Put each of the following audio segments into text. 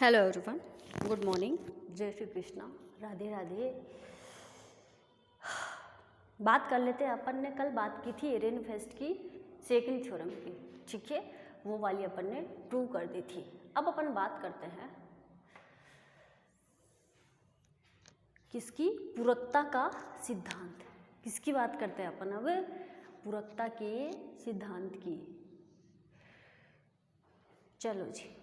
Hello everyone, good morning, जय श्री कृष्णा, राधे राधे। बात कर लेते हैं। अपन ने कल बात की थी एरेनफेस्ट की सेकंड थ्योरम की, ठीक है, वो वाली अपन ने प्रूव कर दी थी। अब अपन बात करते हैं किसकी? पूरकता का सिद्धांत। किसकी बात करते हैं अपन अब? पूरकता के सिद्धांत की। चलो जी,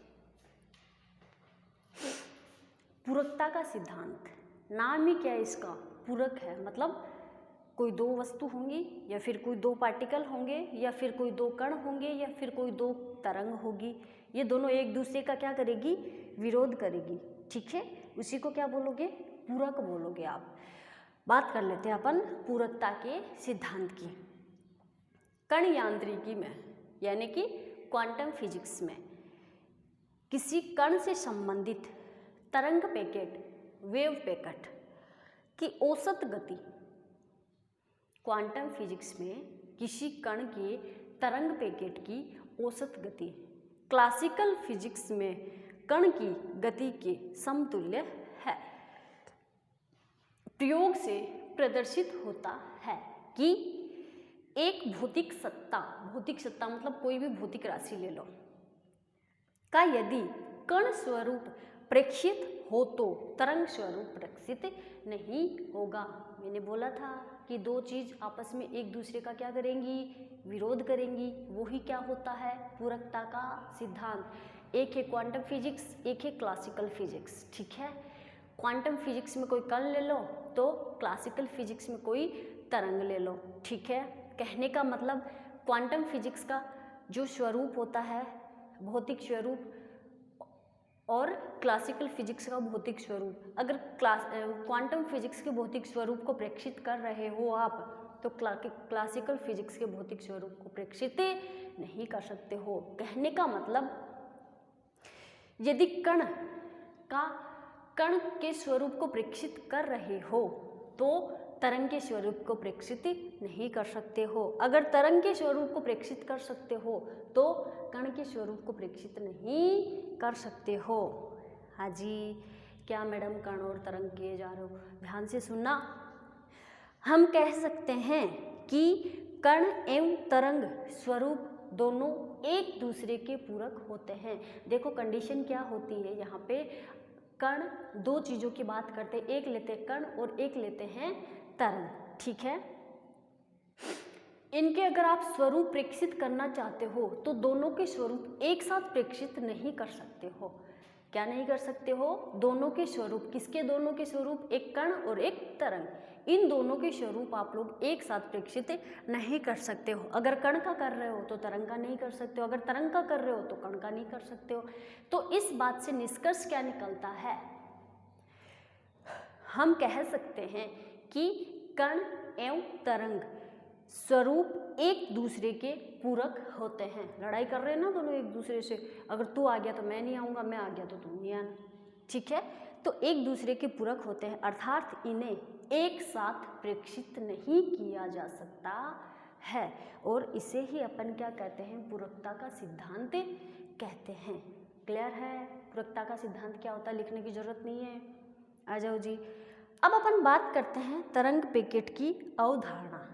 पूरकता का सिद्धांत, नाम ही क्या है इसका? पूरक है। मतलब कोई दो वस्तु होंगी या फिर कोई दो पार्टिकल होंगे या फिर कोई दो कण होंगे या फिर कोई दो तरंग होगी, ये दोनों एक दूसरे का क्या करेगी? विरोध करेगी, ठीक है। उसी को क्या बोलोगे? पूरक बोलोगे आप। बात कर लेते हैं अपन पूरकता के सिद्धांत की। कण यांत्रिकी में यानी कि क्वांटम फिजिक्स में किसी कण से संबंधित तरंग पैकेट, वेव पैकेट की औसत गति, क्वांटम फिजिक्स में किसी कण के तरंग पैकेट की औसत गति क्लासिकल फिजिक्स में कण की गति के समतुल्य है। प्रयोग से प्रदर्शित होता है कि एक भौतिक सत्ता मतलब कोई भी भौतिक राशि ले लो का यदि कण स्वरूप प्रेक्षित हो तो तरंग स्वरूप प्रेक्षित नहीं होगा। मैंने बोला था कि दो चीज आपस में एक दूसरे का क्या करेंगी? विरोध करेंगी। वो ही क्या होता है? पूरकता का सिद्धांत। एक है क्वांटम फिजिक्स, एक है क्लासिकल फिजिक्स, ठीक है। क्वांटम फिजिक्स में कोई कण ले लो तो क्लासिकल फिजिक्स में कोई तरंग ले लो, ठीक है। कहने का मतलब क्वांटम फिजिक्स का जो स्वरूप होता है, भौतिक स्वरूप, और क्लासिकल फिजिक्स का भौतिक स्वरूप, अगर क्वांटम फिजिक्स के भौतिक स्वरूप को प्रेक्षित कर रहे हो आप तो क्लासिकल फिजिक्स के भौतिक स्वरूप को प्रेक्षित नहीं कर सकते हो। कहने का मतलब यदि कण के स्वरूप को प्रेक्षित कर रहे हो तो तरंग के स्वरूप को प्रेक्षित नहीं कर सकते हो। अगर तरंग के स्वरूप को प्रेक्षित कर सकते हो तो कण के स्वरूप को प्रेक्षित नहीं कर सकते हो। हाँ जी, क्या मैडम कण और तरंग किए जा रहे हो? ध्यान से सुनना। हम कह सकते हैं कि कण एवं तरंग स्वरूप दोनों एक दूसरे के पूरक होते हैं। देखो कंडीशन क्या होती है यहाँ पे, कण दो चीजों की बात करते हैं, एक लेते हैं कण और एक लेते हैं तरंग, ठीक है। इनके अगर आप स्वरूप प्रेक्षित करना चाहते हो तो दोनों के स्वरूप एक साथ प्रेक्षित नहीं कर सकते हो। क्या नहीं कर सकते हो? दोनों के स्वरूप। किसके दोनों के स्वरूप? एक कण और एक तरंग। इन दोनों के स्वरूप आप लोग एक साथ प्रेक्षित नहीं कर सकते हो। अगर कण का कर रहे हो तो तरंग का नहीं कर सकते हो, अगर तरंग का कर रहे हो तो कण का नहीं कर सकते हो। तो इस बात से निष्कर्ष क्या निकलता है? हम कह सकते हैं कि कण एवं तरंग स्वरूप एक दूसरे के पूरक होते हैं। लड़ाई कर रहे हैं ना दोनों एक दूसरे से, अगर तू आ गया तो मैं नहीं आऊँगा, मैं आ गया तो तुम नहीं आना, ठीक है। तो एक दूसरे के पूरक होते हैं, अर्थात इन्हें एक साथ प्रेक्षित नहीं किया जा सकता है, और इसे ही अपन क्या कहते हैं? पूरकता का सिद्धांत कहते हैं। क्लियर है? पूरकता का सिद्धांत क्या होता है लिखने की जरूरत नहीं है। आ जाओ जी। अब अपन बात करते हैं तरंग पैकेट की अवधारणा।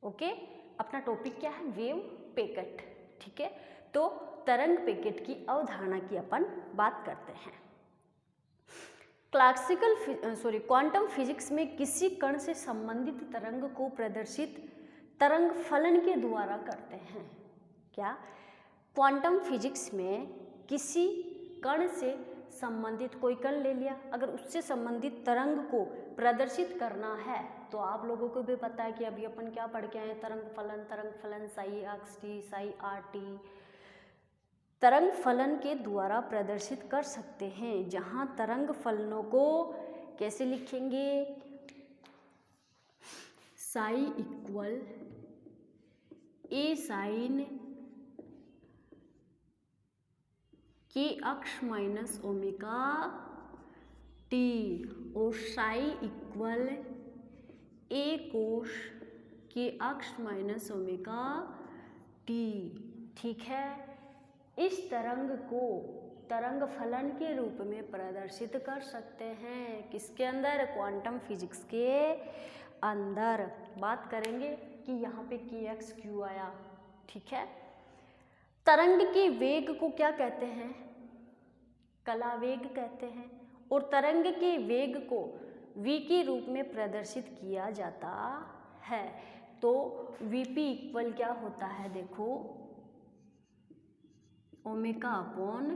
ओके, अपना टॉपिक क्या है? वेव पैकेट, ठीक है। तो तरंग पैकेट की अवधारणा की अपन बात करते हैं। क्वांटम फिजिक्स में किसी कण से संबंधित तरंग को प्रदर्शित तरंग फलन के द्वारा करते हैं। क्या? क्वांटम फिजिक्स में किसी कण से संबंधित कोई कण ले लिया, अगर उससे संबंधित तरंग को प्रदर्शित करना है तो आप लोगों को भी पता है कि अभी अपन क्या पढ़ के आए हैं? तरंग फलन Sai x T psi R T तरंग फलन के द्वारा प्रदर्शित कर सकते हैं। जहां तरंग फलनों को कैसे लिखेंगे? साई इक्वल ए साइन के अक्ष माइनस ओमेगा टी और साई इक्वल ए कोश के अक्ष माइनस ओमेगा टी, ठीक है। इस तरंग को तरंग फलन के रूप में प्रदर्शित कर सकते हैं। किसके अंदर? क्वांटम फिजिक्स के अंदर। बात करेंगे कि यहाँ पे kx क्यों आया, ठीक है। तरंग के वेग को क्या कहते हैं? कलावेग कहते हैं। और तरंग के वेग को v के रूप में प्रदर्शित किया जाता है। तो vp इक्वल क्या होता है? देखो ओमेगा अपॉन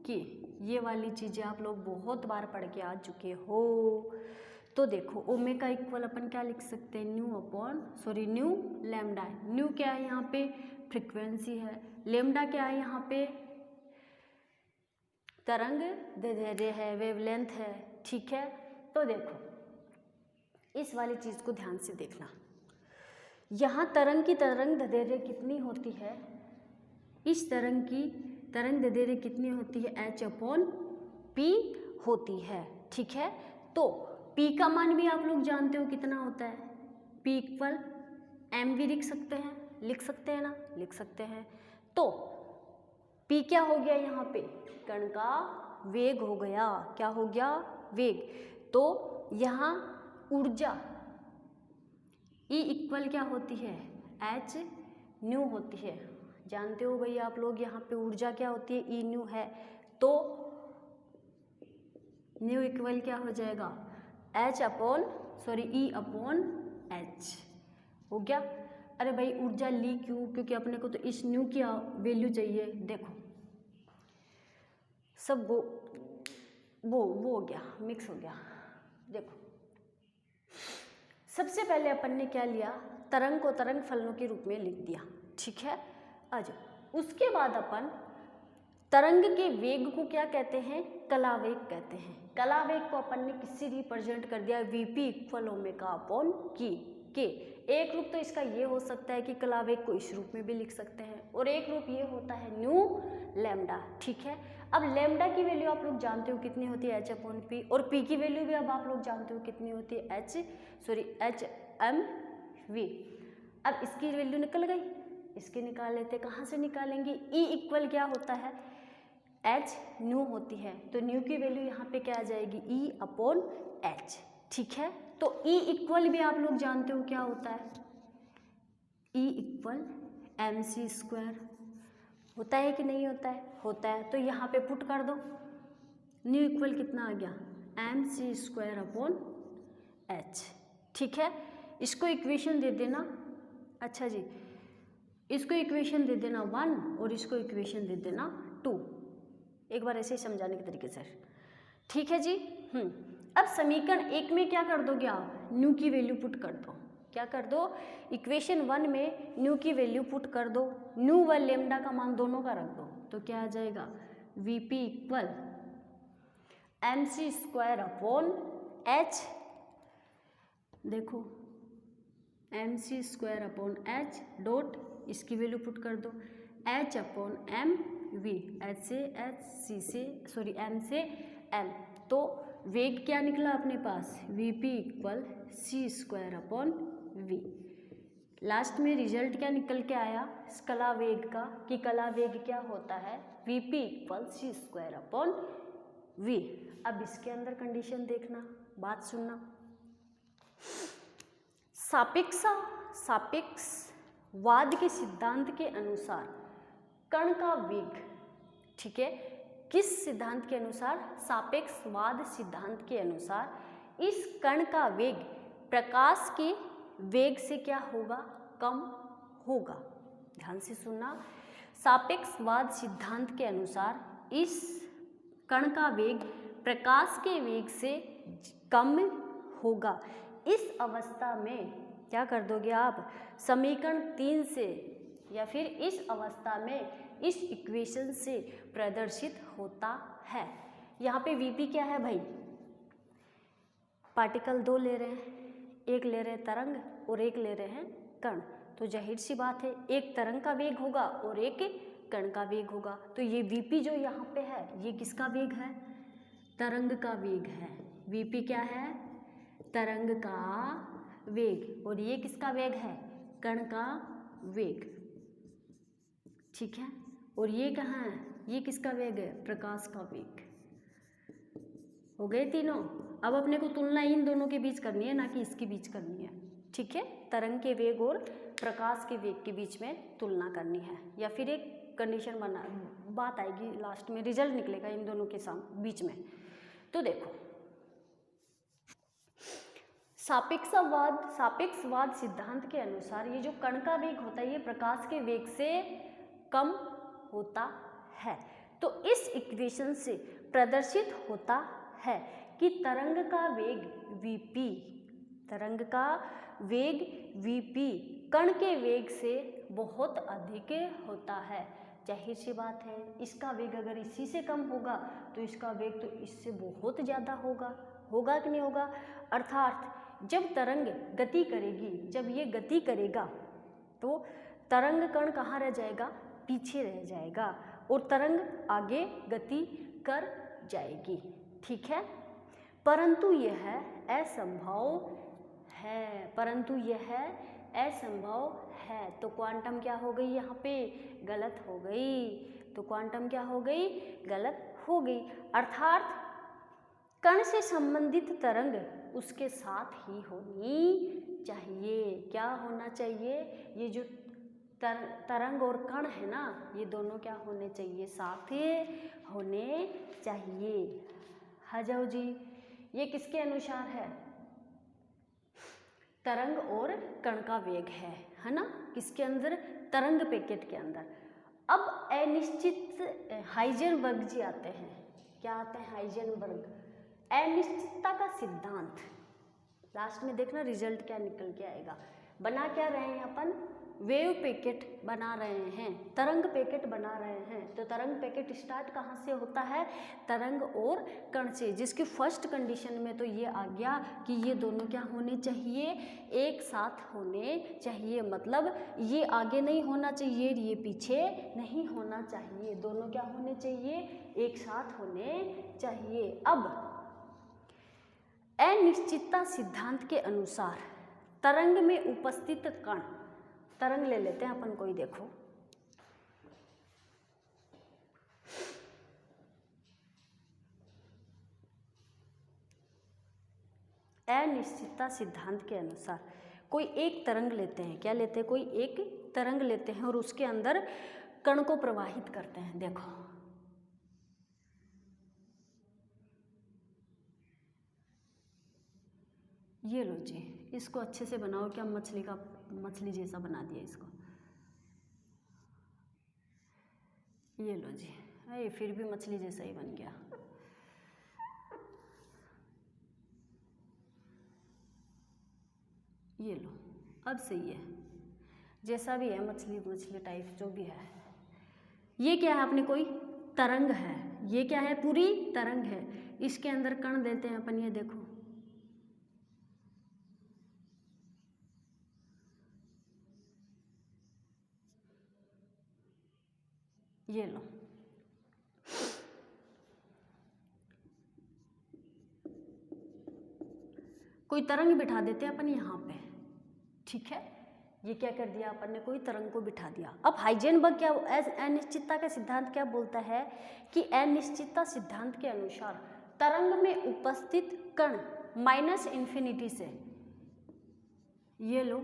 के। ये वाली चीज़ें आप लोग बहुत बार पढ़ के आ चुके हो। तो देखो ओमेगा इक्वल अपन क्या लिख सकते हैं? New lambda. न्यू क्या है यहाँ पे? फ्रीक्वेंसी है। लैम्डा क्या है यहाँ पे? तरंग दैर्ध्य है, वेवलेंथ है, ठीक है। तो देखो इस वाली चीज़ को ध्यान से देखना। यहाँ तरंग की तरंग दैर्ध्य कितनी होती है? इस तरंग की तरंग दैर्ध्य कितनी होती है? h/p होती है, ठीक है। तो p का मान भी आप लोग जानते हो कितना होता है? p इक्वल m भी लिख सकते हैं ना? लिख सकते हैं। तो p क्या हो गया यहाँ पे? कण का वेग हो गया। क्या हो गया? वेग। तो यहाँ ऊर्जा E इक्वल क्या होती है? h न्यू होती है। जानते हो भैया आप लोग, यहाँ पे ऊर्जा क्या होती है? E न्यू है। तो न्यू इक्वल क्या हो जाएगा? E अपॉन h हो गया। अरे भाई ऊर्जा ली क्यों? क्योंकि अपने को तो इस न्यू की वैल्यू चाहिए। देखो सब वो हो गया, मिक्स हो गया। देखो सबसे पहले अपन ने क्या लिया? तरंग को तरंग फलनों के रूप में लिख दिया, ठीक है। आज उसके बाद अपन तरंग के वेग को क्या कहते हैं? कलावेग कहते हैं। कलावेग को अपन ने किससे रिप्रेजेंट कर दिया? vp इक्वल ओमेगा अपॉन के। एक रूप तो इसका ये हो सकता है कि कलावेग को इस रूप में भी लिख सकते हैं, और एक रूप ये होता है न्यू लैम्डा, ठीक है। अब लैम्डा की वैल्यू आप लोग जानते हो कितनी होती है? h/p। और p की वैल्यू भी अब आप लोग जानते हो कितनी होती है? hmv। अब इसकी वैल्यू निकल गई, इसकी निकाल लेते। कहाँ से निकालेंगे? E इक्वल क्या होता है? h न्यू होती है। तो न्यू की वैल्यू यहाँ पे क्या आ जाएगी? E अपॉन h, ठीक है। तो E इक्वल भी आप लोग जानते हो क्या होता है? E इक्वल mc² होता है कि नहीं होता है? होता है। तो यहाँ पे पुट कर दो। न्यू इक्वल कितना आ गया? mc² अपॉन h, ठीक है। इसको इक्वेशन दे देना। अच्छा जी, इसको इक्वेशन दे देना 1 और इसको इक्वेशन दे देना 2। एक बार ऐसे ही समझाने के तरीके से, ठीक है जी। अब समीकरण 1 में क्या कर दोगे आप? न्यू की वैल्यू पुट कर दो। क्या कर दो? इक्वेशन 1 में न्यू की वैल्यू पुट कर दो। न्यू व लेम्डा का मान दोनों का रख दो। तो क्या आ जाएगा? vp equal mc² upon h। देखो mc² अपॉन h डॉट इसकी वैल्यू पुट कर दो h upon m v। h से h, c से m से m। तो वेग क्या निकला अपने पास? vp equal c² upon v। Last में रिजल्ट क्या निकल के आया कला वेग का? कि कला वेग क्या होता है? vp equal c² upon v। अब इसके अंदर कंडीशन देखना, बात सुनना। सापेक्षवाद के सिद्धांत के अनुसार कण का वेग, ठीक है। किस सिद्धांत के अनुसार? सापेक्षवाद सिद्धांत के अनुसार इस कण का वेग प्रकाश के वेग से क्या होगा? कम होगा। ध्यान से सुनना। सापेक्षवाद सिद्धांत के अनुसार इस कण का वेग प्रकाश के वेग से कम होगा। इस अवस्था में क्या कर दोगे आप? समीकरण 3 से या फिर इस अवस्था में इस इक्वेशन से प्रदर्शित होता है। यहाँ पे vp क्या है भाई? पार्टिकल 2 ले रहे हैं, एक ले रहे हैं तरंग और एक ले रहे हैं कण। तो जाहिर सी बात है एक तरंग का वेग होगा और एक कण का वेग होगा। तो ये vp जो यहाँ पे है ये किसका वेग है? तरंग का वेग है। vp क्या है? तरंग का वेग। और ये किसका वेग है? कण का वेग, ठीक है। और ये कहाँ है? ये किसका वेग है? प्रकाश का वेग। हो गए तीनों। अब अपने को तुलना इन दोनों के बीच करनी है, ना कि इसके बीच करनी है। ठीक है, तरंग के वेग और प्रकाश के वेग के बीच में तुलना करनी है, या फिर एक कंडीशन बना बात आएगी लास्ट में, रिजल्ट निकलेगा इन दोनों के बीच में। तो देखो, सापेक्षवाद सिद्धांत के अनुसार ये जो कण का वेग होता है ये प्रकाश के वेग से कम होता है। तो इस इक्वेशन से प्रदर्शित होता है कि तरंग का वेग vp कण के वेग से बहुत अधिक होता है। जाहिर सी बात है, इसका वेग अगर इसी से कम होगा तो इसका वेग तो इससे बहुत ज़्यादा होगा कि नहीं होगा? अर्थात जब तरंग गति करेगी, जब ये गति करेगा तो तरंग कण कहाँ रह जाएगा? पीछे रह जाएगा और तरंग आगे गति कर जाएगी। ठीक है, परंतु यह असंभव है। तो क्वांटम क्या हो गई? यहाँ पे गलत हो गई। तो क्वांटम क्या हो गई? गलत हो गई। अर्थात कण से संबंधित तरंग उसके साथ ही होनी चाहिए। क्या होना चाहिए? ये जो तरंग और कण है ना, ये दोनों क्या होने चाहिए? साथ होने चाहिए। हाँ जाओ जी, ये किसके अनुसार है? तरंग और कण का वेग है ना, किसके अंदर? तरंग पैकेट के अंदर। अब अनिश्चित हाइजेनबर्ग जी आते हैं। क्या आते हैं? हाइजेनबर्ग। अनिश्चितता का सिद्धांत, लास्ट में देखना रिजल्ट क्या निकल के आएगा। बना क्या रहे हैं अपन? वेव पैकेट बना रहे हैं, तरंग पैकेट बना रहे हैं। तो तरंग पैकेट स्टार्ट कहाँ से होता है? तरंग और कण से, जिसकी फर्स्ट कंडीशन में तो ये आ गया कि ये दोनों क्या होने चाहिए? एक साथ होने चाहिए। मतलब ये आगे नहीं होना चाहिए, ये पीछे नहीं होना चाहिए, दोनों क्या होने चाहिए? एक साथ होने चाहिए। अब अनिश्चितता सिद्धांत के अनुसार तरंग में उपस्थित कण, तरंग ले लेते हैं अपन कोई, देखो अनिश्चितता सिद्धांत के अनुसार कोई एक तरंग लेते हैं। क्या लेते हैं? कोई एक तरंग लेते हैं और उसके अंदर कण को प्रवाहित करते हैं। देखो ये लो जी, इसको अच्छे से बनाओ। क्या मछली जैसा बना दिया इसको। ये लो जी, अरे फिर भी मछली जैसा ही बन गया। ये लो, अब सही है, जैसा भी है, मछली टाइप जो भी है। ये क्या है? अपने कोई तरंग है, ये क्या है? पूरी तरंग है। इसके अंदर कण देते हैं अपन। ये देखो, ये लो, कोई तरंग बिठा देते हैं अपन यहाँ पे। ठीक है, ये क्या कर दिया अपन ने? कोई तरंग को बिठा दिया। अब हाइजेनबर्ग क्या, अनिश्चितता का सिद्धांत क्या बोलता है कि अनिश्चितता सिद्धांत के अनुसार तरंग में उपस्थित कण माइनस इन्फिनिटी से, ये लो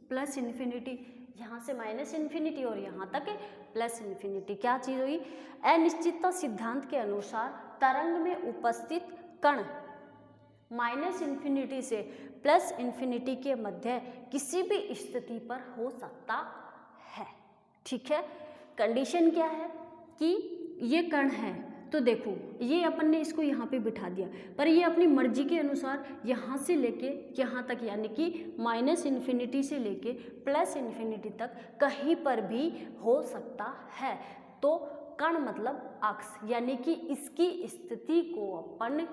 प्लस इन्फिनिटी, यहाँ से माइनस इन्फिनिटी और यहाँ तक प्लस इन्फिनिटी, क्या चीज़ हुई? अनिश्चितता सिद्धांत के अनुसार तरंग में उपस्थित कण माइनस इन्फिनिटी से प्लस इन्फिनिटी के मध्य किसी भी स्थिति पर हो सकता है। ठीक है, कंडीशन क्या है कि ये कण है, तो देखो ये अपन ने इसको यहाँ पे बिठा दिया, पर ये अपनी मर्जी के अनुसार यहाँ से लेके यहाँ तक, यानी कि माइनस इन्फिनिटी से लेके प्लस इन्फिनिटी तक कहीं पर भी हो सकता है। तो कण मतलब अक्ष, यानी कि इसकी स्थिति को अपन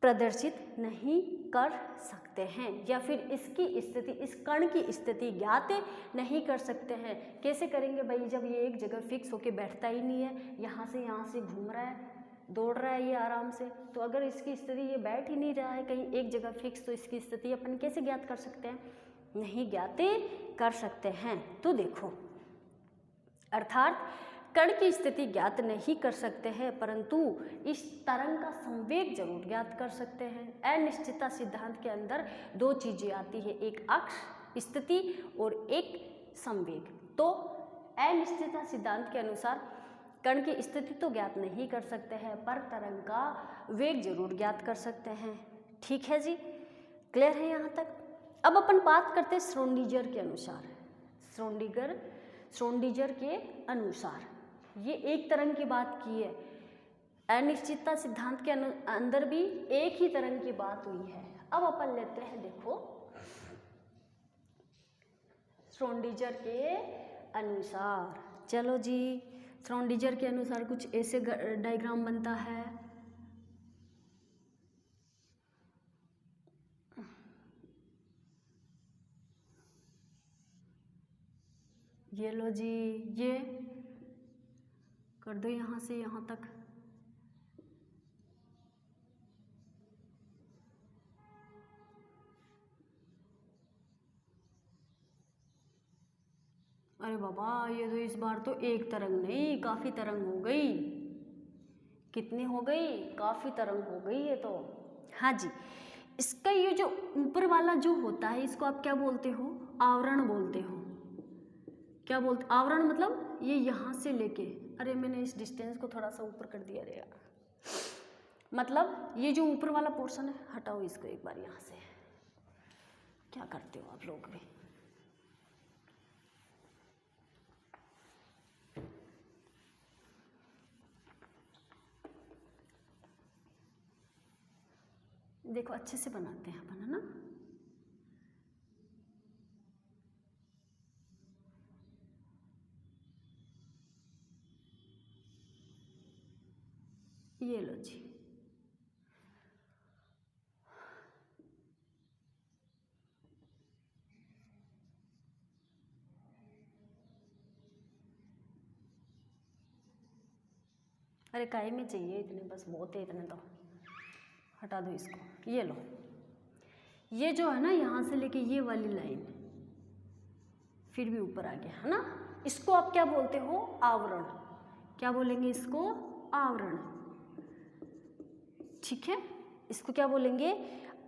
प्रदर्शित नहीं कर सकते हैं, या फिर इसकी स्थिति, इस कण की स्थिति ज्ञात नहीं कर सकते हैं। कैसे करेंगे भाई? जब ये एक जगह फिक्स होके बैठता ही नहीं है, यहाँ से घूम रहा है, दौड़ रहा है ये आराम से, तो अगर इसकी स्थिति, ये बैठ ही नहीं रहा है कहीं एक जगह फिक्स, तो इसकी स्थिति अपन कैसे ज्ञात कर सकते हैं? नहीं ज्ञात कर सकते हैं। तो देखो, अर्थात कण की स्थिति ज्ञात नहीं कर सकते हैं, परंतु इस तरंग का संवेग जरूर ज्ञात कर सकते हैं। अनिश्चितता सिद्धांत के अंदर दो चीजें आती है, एक अक्ष स्थिति और एक संवेग। तो अनिश्चितता सिद्धांत के अनुसार कण की स्थिति तो ज्ञात नहीं कर सकते हैं, पर तरंग का वेग जरूर ज्ञात कर सकते हैं। ठीक है जी, क्लियर है यहाँ तक। अब अपन बात करते हैं श्रोडिंगर के अनुसार। श्रोडिंगर के अनुसार ये एक तरंग की बात की है, अनिश्चितता सिद्धांत के अंदर भी एक ही तरंग की बात हुई है। अब अपन लेते हैं, देखो श्रोडिंगर के अनुसार, चलो जी, श्रोडिंगर के अनुसार कुछ ऐसे डायग्राम बनता है। ये लो जी, ये कर दो यहाँ से यहाँ तक। अरे बाबा, ये तो इस बार तो एक तरंग नहीं काफी तरंग हो गई। कितनी हो गई? काफी तरंग हो गई ये तो। हाँ जी, इसका ये जो ऊपर वाला जो होता है इसको आप क्या बोलते हो? आवरण बोलते हो। क्या बोलते? आवरण मतलब ये यहाँ से लेके, अरे मैंने इस डिस्टेंस को थोड़ा सा ऊपर कर दिया रे यार, मतलब ये जो ऊपर वाला पोर्शन है, हटाओ इसको एक बार यहाँ से। क्या करते हो आप लोग भी? देखो अच्छे से बनाते हैं अपन, है ना। ये लो जी, अरे काहे में चाहिए इतने, बस बहुत है इतने, तो हटा दो इसको। ये लो, ये जो है ना यहाँ से लेके ये वाली लाइन फिर भी ऊपर आ गया, है ना। इसको आप क्या बोलते हो? आवरण। क्या बोलेंगे इसको? आवरण। ठीक है, इसको क्या बोलेंगे?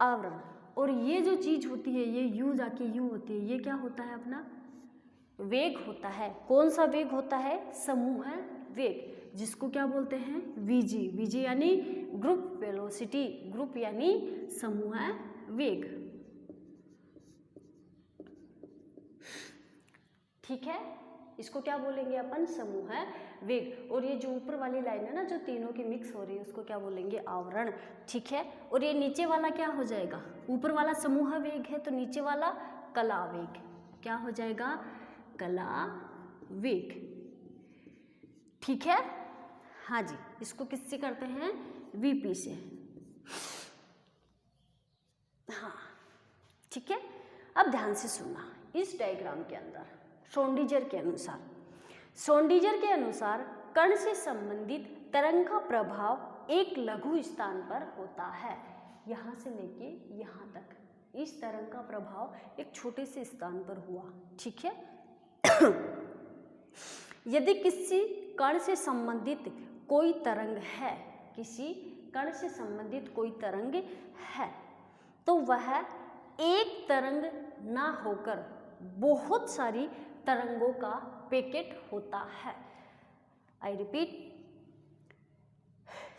आवरण। और ये जो चीज होती है, ये यू जाके यू होती है, ये क्या होता है? अपना वेग होता है। कौन सा वेग होता है? समूह वेग, जिसको क्या बोलते हैं? वीजी। वीजी यानी ग्रुप वेलोसिटी, ग्रुप यानी समूह वेग। ठीक है, इसको क्या बोलेंगे अपन? समूह वेग। और ये जो ऊपर वाली लाइन है ना, जो तीनों की मिक्स हो रही है, उसको क्या बोलेंगे? आवरण। ठीक है, और ये नीचे वाला क्या हो जाएगा? ऊपर वाला समूह वेग है, तो नीचे वाला कला वेग। क्या हो जाएगा? कला वेग। ठीक है, हाँ जी, इसको किससे करते हैं? वीपी से। हाँ ठीक है, अब ध्यान से सुनना। इस डायग्राम के अंदर श्रोडिंगर के अनुसार कण से संबंधित तरंग का प्रभाव एक लघु स्थान पर होता है। यहाँ से लेके यहाँ तक इस तरंग का प्रभाव एक छोटे से स्थान पर हुआ। ठीक है, यदि किसी कण से संबंधित कोई तरंग है, किसी कण से संबंधित कोई तरंग है, तो वह एक तरंग ना होकर बहुत सारी तरंगों का पैकेट होता है। आई रिपीट,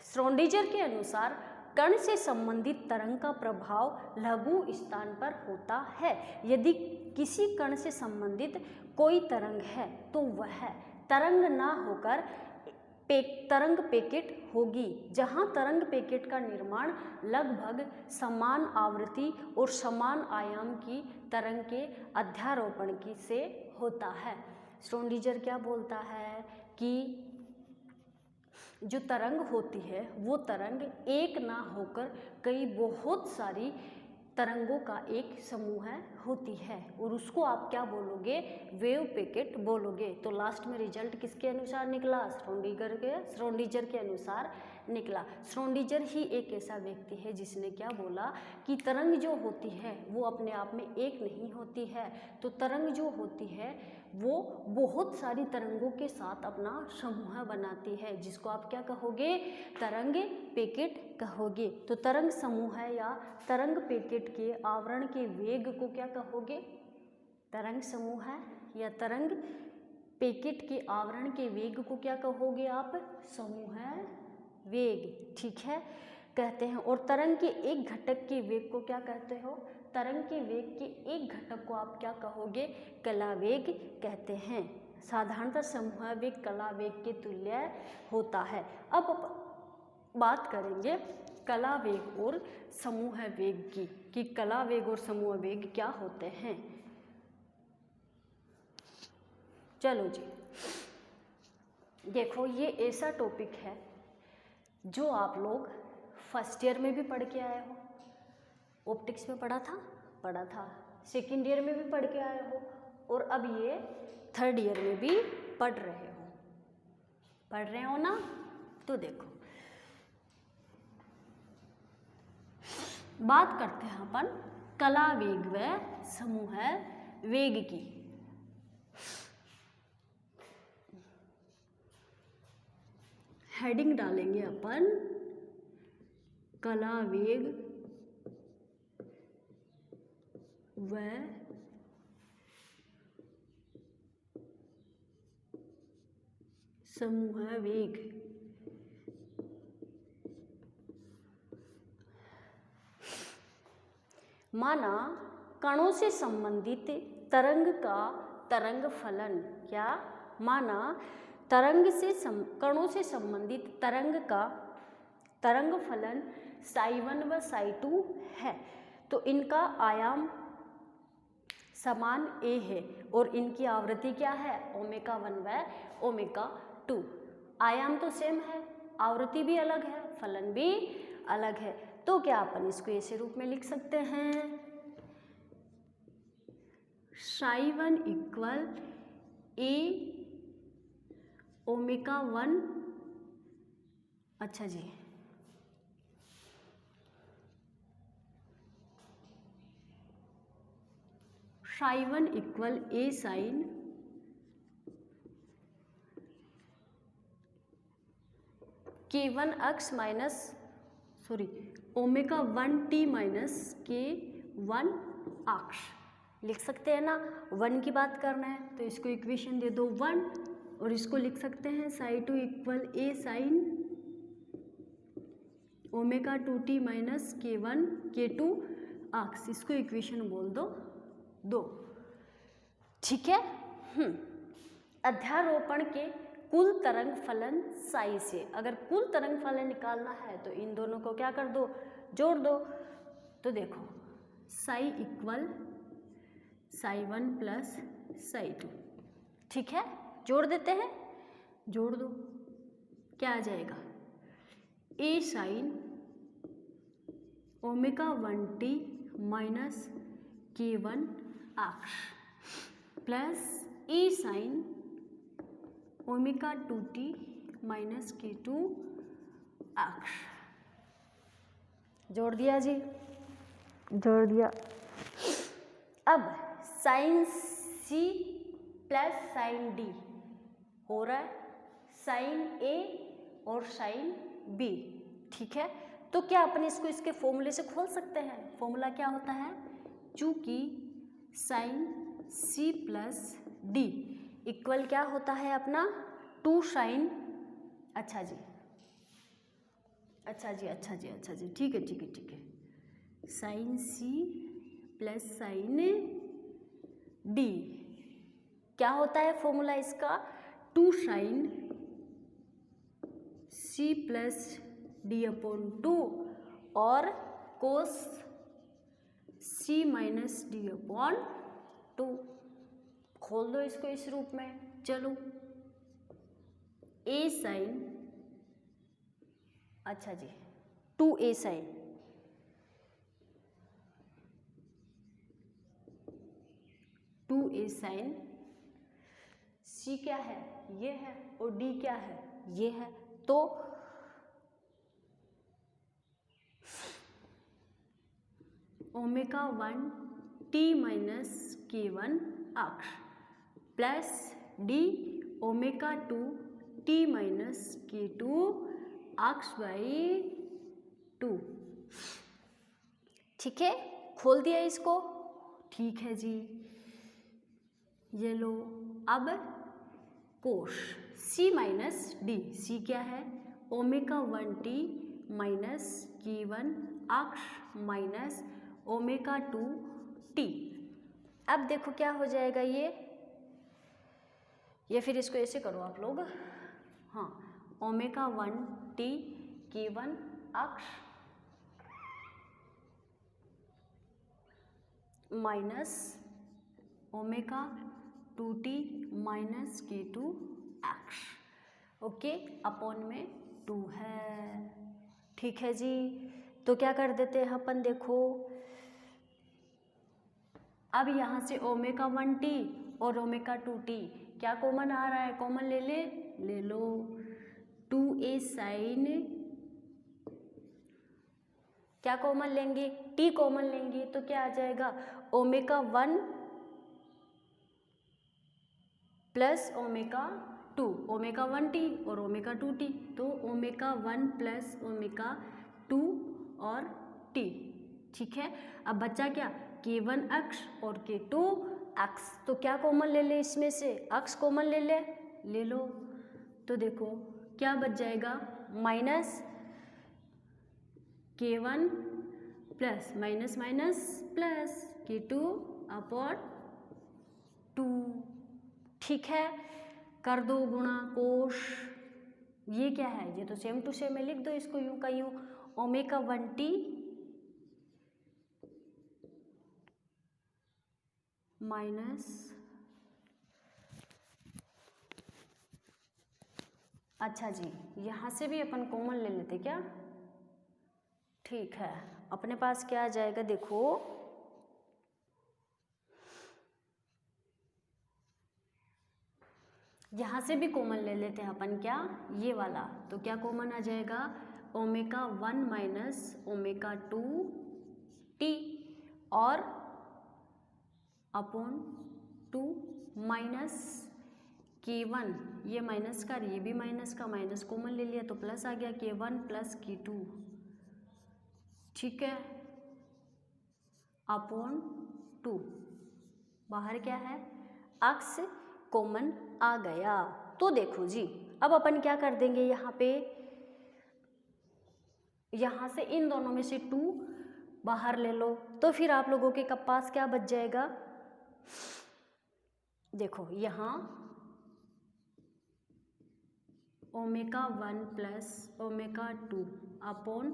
श्रोडिंगर के अनुसार कण से संबंधित तरंग का प्रभाव लघु स्थान पर होता है। यदि किसी कण से संबंधित कोई तरंग है, तो वह तरंग ना होकर तरंग पैकेट होगी, जहां तरंग पैकेट का निर्माण लगभग समान आवृत्ति और समान आयाम की तरंग के अध्यारोपण की से होता है। श्रोडिंगर क्या बोलता है कि जो तरंग होती है वो तरंग एक ना होकर कई बहुत सारी तरंगों का एक समूह होती है, और उसको आप क्या बोलोगे? वेव पैकेट बोलोगे। तो लास्ट में रिजल्ट किसके अनुसार निकला? श्रोडिंगर के अनुसार निकला। श्रोडिंगर ही एक ऐसा व्यक्ति है जिसने क्या बोला कि तरंग जो होती है वो अपने आप में एक नहीं होती है, तो तरंग जो होती है वो बहुत सारी तरंगों के साथ अपना समूह बनाती है, जिसको आप क्या कहोगे, तरंग पैकेट कहोगे। तो तरंग समूह या तरंग पैकेट के आवरण के वेग को क्या कहोगे, तरंग समूह या तरंग पैकेट के आवरण के वेग को क्या कहोगे आप, समूह वेग, ठीक है, कहते हैं। और तरंग के एक घटक के वेग को क्या कहते हो, तरंग के वेग के एक घटक को आप क्या कहोगे, कला वेग कहते हैं। साधारणतः समूह वेग कला वेग के तुल्य होता है। अब बात करेंगे कला वेग और समूह वेग की, कि कला वेग और समूह वेग क्या होते हैं। चलो जी, देखो ये ऐसा टॉपिक है जो आप लोग फर्स्ट ईयर में भी पढ़ के आए हो, ऑप्टिक्स में पढ़ा था, सेकेंड ईयर में भी पढ़ के आए हो, और अब ये थर्ड ईयर में भी पढ़ रहे हो ना। तो देखो बात करते हैं अपन कला वेग व समूह वेग की। हेडिंग डालेंगे अपन कला वेग व समूह वेग। माना कणों से संबंधित तरंग का तरंग फलन, क्या माना कणों से संबंधित तरंग का तरंग फलन ψ1 व ψ2 है, तो इनका आयाम समान a है और इनकी आवृत्ति क्या है, ω1 व ω2। आयाम तो सेम है, आवृत्ति भी अलग है, फलन भी अलग है, तो क्या अपन इसको ऐसे रूप में लिख सकते हैं, ψ1 इक्वल a ω1, अच्छा जी, ψ1 इक्वल a साइन k1 अक्ष माइनस ω1t माइनस k1 अक्ष लिख सकते हैं ना। 1 की बात करना है तो इसको इक्वेशन दे दो 1, और इसको लिख सकते हैं ψ2 equal a sign ω2t minus k1 k2 अक्ष, इसको इक्वेशन बोल दो 2, ठीक है। अध्यारोपण के कुल तरंग फलन साई से, अगर कुल तरंग फलन निकालना है तो इन दोनों को क्या कर दो, जोड़ दो। तो देखो साई इक्वल ψ1 प्लस ψ2, ठीक है, जोड़ देते हैं, जोड़ दो, क्या आ जाएगा, a sign ω1t minus k1 अक्ष plus a sign ω2t minus k2 अक्ष, जोड़ दिया जी, जोड़ दिया। अब sine c plus sine d हो रहा है, साइन a और साइन b, ठीक है। तो क्या अपन इसको इसके फॉर्मूले से खोल सकते हैं, फॉर्मूला क्या होता है, चूंकि sine c plus d equal क्या होता है अपना 2 साइन, अच्छा जी, ठीक है, sine c plus sine d क्या होता है फॉर्मूला इसका, 2 sine c plus d upon 2 और cos c minus d upon 2, खोल दो इसको इस रूप में। चलो a साइन, अच्छा जी 2a साइन, c क्या है, ये है, और d क्या है, ये है, तो ओमेगा 1 टी माइनस K1 अक्ष plus D omega 2 T minus K2 अक्ष बाई 2। ठीक है, खोल दिया इसको। ठीक है जी, ये लो। अब कोश C माइनस डी, सी क्या है? ओमेगा 1 टी माइनस K1 अक्ष माइनस ओमेगा 2 टी। अब देखो क्या हो जाएगा ये फिर इसको ऐसे करो आप लोग। हाँ, ओमेगा 1 टी K1 अक्ष minus omega 2t minus K2 अक्ष, ओके, अपॉन में 2 है। ठीक है जी, तो क्या कर देते हैं अपन, देखो अब यहाँ से ओमेगा 1t और ओमेगा 2t क्या कॉमन आ रहा है? कॉमन ले लो 2a साइन, क्या कॉमन लेंगे? t कॉमन लेंगे तो क्या आ जाएगा? Omega 1 plus omega 2, omega 1t और ओमेगा 2t, तो ओमेगा 1 प्लस ओमेगा 2 और t। ठीक है, अब बचा क्या? K1 अक्ष और K2 अक्ष, तो क्या कॉमन ले ले इसमें से? अक्ष कॉमन ले लो। तो देखो क्या बच जाएगा? Minus K1 plus minus minus plus K2 upon 2। ठीक है, कर दो गुणा कोश। ये क्या है? ये तो सेम टू सेम है, लिख दो इसको यूं का यूं। ओमेगा 1t माइनस, अच्छा जी, यहाँ से भी अपन कॉमन ले लेते क्या? ठीक है, अपने पास क्या आ जाएगा? देखो यहाँ से भी कॉमन ले लेते हैं अपन, क्या? ये वाला, तो क्या कॉमन आ जाएगा? ओमेगा 1 माइनस ओमेगा 2 टी और अपॉन 2 माइनस K1, ये माइनस का, ये भी माइनस का, माइनस कॉमन ले लिया तो प्लस आ गया, K1 प्लस K2। ठीक है, अपॉन 2, बाहर क्या है? अक्ष कॉमन आ गया। तो देखो जी, अब अपन क्या कर देंगे यहाँ पे, यहाँ से इन दोनों में से 2 बाहर ले लो, तो फिर आप लोगों के पास क्या बच जाएगा? देखो यहाँ omega 1 plus omega 2 upon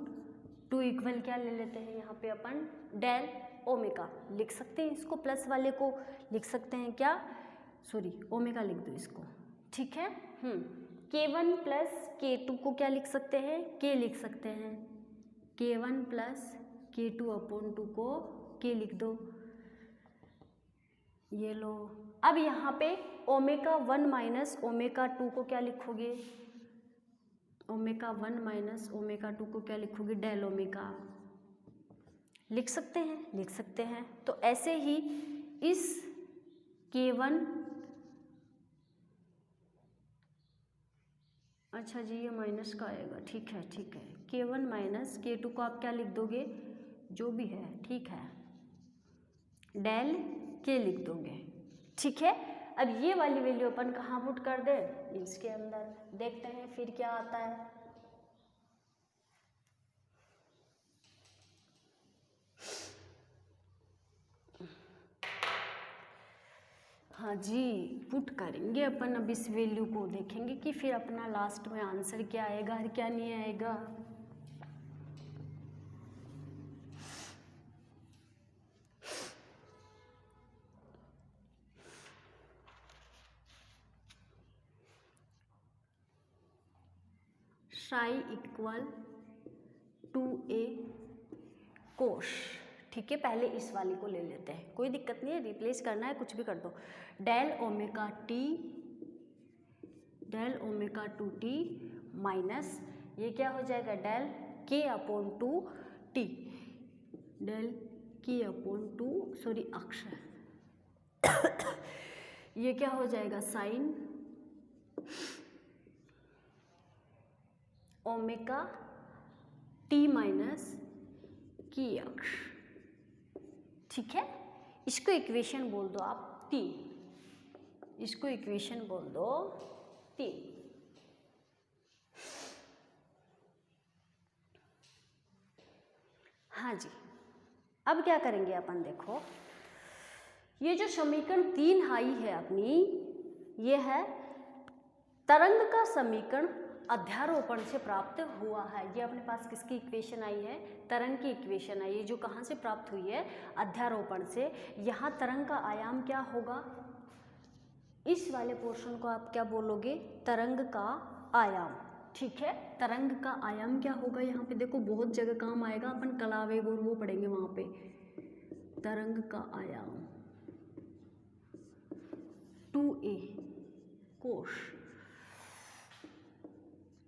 2 equal क्या ले लेते हैं यहाँ पे अपन? डेल ओमेगा लिख सकते हैं, इसको प्लस वाले को लिख सकते हैं क्या? सॉरी, ओमेगा लिख दो इसको। ठीक है, K1 प्लस K2 को क्या लिख सकते हैं? K लिख सकते हैं। K1 प्लस K2 अपॉन 2 को K लिख दो, ये लो। अब यहाँ पे ओमेगा 1 माइनस ओमेगा 2 को क्या लिखोगे? ओमेगा 1 माइनस ओमेगा 2 को क्या लिखोगे? डेल ओमेगा लिख सकते हैं। तो ऐसे ही इस K1, अच्छा जी ये माइनस का आएगा, ठीक है, K1 माइनस K2 को आप क्या लिख दोगे? जो भी है, ठीक है, डेल K लिख दोगे। ठीक है, अब ये वाली वैल्यू अपन कहाँ पुट कर दे? इसके अंदर। देखते हैं फिर क्या आता है। हाँ जी, पुट करेंगे अपन। अब इस वैल्यू को देखेंगे कि फिर अपना लास्ट में आंसर क्या आएगा और क्या नहीं आएगा। साई इक्वल 2a कोश। ठीक है, पहले इस वाले को ले लेते हैं, कोई दिक्कत नहीं है, रिप्लेस करना है कुछ भी कर दो। Del omega t del omega 2t minus ये क्या हो जाएगा? Del K upon 2t, del k upon 2 sorry अक्ष ये क्या हो जाएगा साइन ओमेगा टी माइनस की अक्ष। ठीक है, इसको इक्वेशन बोल दो आप 3, इसको इक्वेशन बोल दो 3। हाँ जी, अब क्या करेंगे अपन, देखो ये जो समीकरण 3 आई है अपनी, ये है तरंग का समीकरण अध्यारोपण से प्राप्त हुआ है। ये अपने पास किसकी इक्वेशन आई है, तरंग की इक्वेशन आई है, जो कहाँ से प्राप्त हुई है, अध्यारोपण से। यहाँ तरंग का आयाम क्या होगा, इस वाले पोर्शन को आप क्या बोलोगे, तरंग का आयाम। ठीक है, तरंग का आयाम क्या होगा, यहाँ पे देखो बहुत जगह काम आएगा, अपन कलावेग और वो पढ़ेंगे वहाँ पे। तरंग का आयाम 2a cos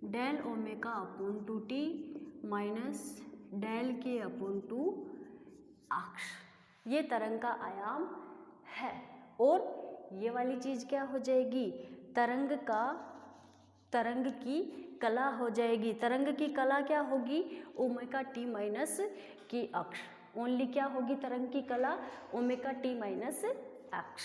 del omega upon 2t minus del k upon 2 अक्ष, ये तरंग का आयाम है। और ये वाली चीज़ क्या हो जाएगी, तरंग की कला हो जाएगी। तरंग की कला क्या होगी, ओमेगा टी माइनस की अक्ष। ओनली क्या होगी तरंग की कला, ओमेगा टी माइनस अक्ष।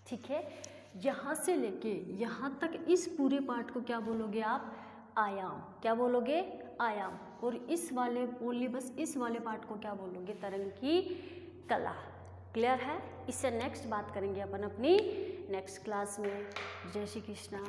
ठीक है, यहाँ से लेके यहाँ तक इस पूरे पार्ट को क्या बोलोगे आप, आयाम। क्या बोलोगे, आयाम। और इस वाले ओनली बस इस वाले पार्ट को क्या बोलोगे, तरंग की कला। क्लियर है, इससे नेक्स्ट बात करेंगे अपन अपनी नेक्स्ट क्लास में। जय श्री कृष्णा।